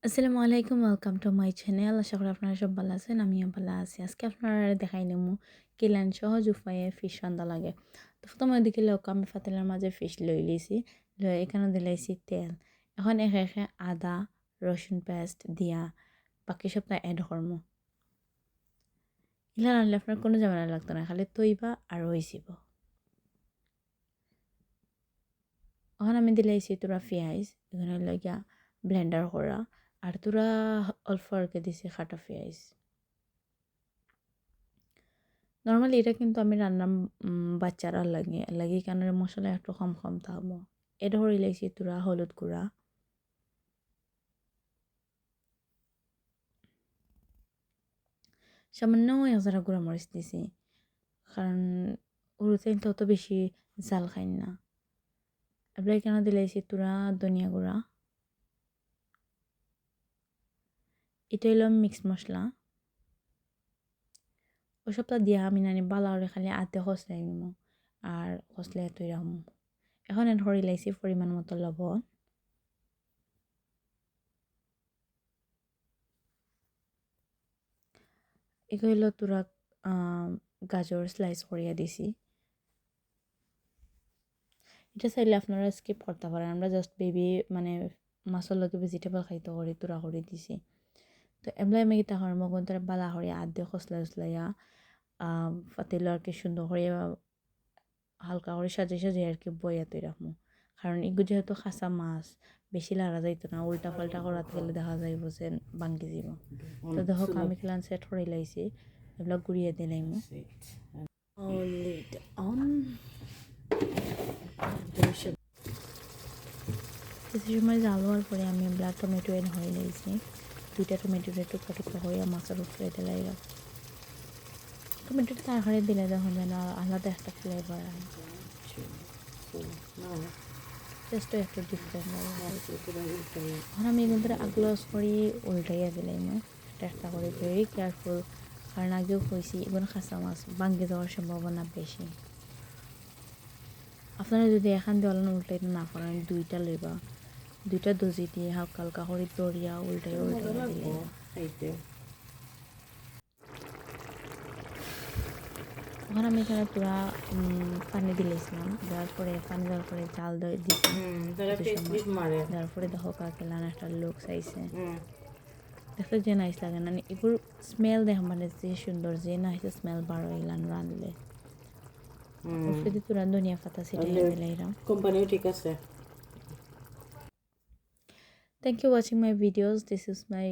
আসসালামু আলাইকুম, welcome to my channel. আশা করি আপনারা সব ভালো আছেন, আমিও ভালো আছি। আজকে আপনারা দেখাই নেমু কিলান সহজ উপায়ে ফিশ রান্না লাগে। তো প্রথমে ওইদিকে লোক আমি ফাতেলার মাঝে ফিশ লই লিছি, লই এখানে দিলাইছি তেল। এখন একে একে আদা রসুন পেস্ট দিয়া বাকি সবটা অ্যাড করমু। এগুলা রান্নলে আপনার কোনো ঝামেলা লাগতো না, খালি তৈবা আর হইছিব। এখন আমি দিলাইছি তোরা পেঁয়াজ, এখানে লগিয়া ব্লেন্ডার করা, আর তোরা অল্প আরকে দিছি খাটা পেঁয়াজ। নর্মালি এটা কিন্তু আমি রান্না বাচ্চারা লাগি কারণ মশলা একটু কম কম থাকবো। এটা হয়ে লাগছি তোরা হলুদ গুঁড়া, সামান্য একজরা গুঁড়া মরিচ দিছি, কারণ উড়ুতে তত বেশি জাল খাই না। এবার এখানে দিলাইছি তোরা ধনিয়া গুঁড়া, এটা হইল মিক্স মশলা। ওসবটা দিয়া আমি নানি বালা করে খালি আধে খসলাই নিব, আর খসলাই তৈরি রাখবো। এখন ধরে লাইছি পরিমাণ মতো লবণ, এগুলো হইল তোরা গাজর স্লাইস করিয়া দিছি। এটা চাইলে আপনারা স্কিপ করতে পারেন, আমরা জাস্ট বেবি মানে মাছের লগে ভেজিটেবল খাইতে করি তোরা করে দিছি। তো এমলাই আমি গীতা হর মগন তারা বালা হরিয়া আধে খসলা উসলাইয়া ফাতিল আর কি সুন্দর করিয়া হালকা করে সাজিয়ে সাজিয়ে আর কি বইয়া তৈরি রাখবো। কারণ এগুলো যেহেতু খাসা মাছ বেশি লাড়া যাইতো না, উল্টা পাল্টা করাতে গেলে দেখা যাইব যে ভাঙ্গি যাব। তো দেখো আমি খেলান সেট করে লাইছি, এগুলো গুড়িয়ে দিলাম। কিছু সময় জাল হওয়ার পরে আমি ব্ল্যাক টমেটো এনে হয়ে নিয়েছি। 2টা টমেটোটা টুকরা টুকরা হয়ে মাছের উপরে দিলাইলাম। টমেটোটা তারপরে দিলে যখন যেন আলাদা একটা ফ্লেভার হয়, টেস্টও একটু ডিফারেন্ট লাগে। এখন আমি এগুলো আগলস করি উল্টাইয়া দিলাম একটা একটা করে, ভেরি কেয়ারফুল, কারণ আগেও কইছি এগুলো খাসা মাছ ভাঙ্গি যাওয়ার সম্ভাবনা বেশি। আপনারা যদি এখান দিয়ে অলন উল্টাইতে না পারেন, 2টা লইবা, 2টা দজি দিয়ে হালকা হালকা করে দরিয়া উল্টাই উল্টাইয়া দিলে। ওখানে আমি এখানে পুরা পানি দিলেছিলাম, দেওয়ার পরে পানি দেওয়ার পরে জাল দিচ্ছি, দেওয়ার পরে দেখো কাকেলান একটা লোক চাইছে, দেখতে যে নাইস লাগে না এগুলো স্মেল দেখ, মানে যে সুন্দর যে নাইস স্মেল বার হইলান রানলে। উপরে তোরা ধনিয়া পাতা ছিটাইয়া দিলাইরাম। কোম্পানিও ঠিক আছে। Thank you watching my videos. This is my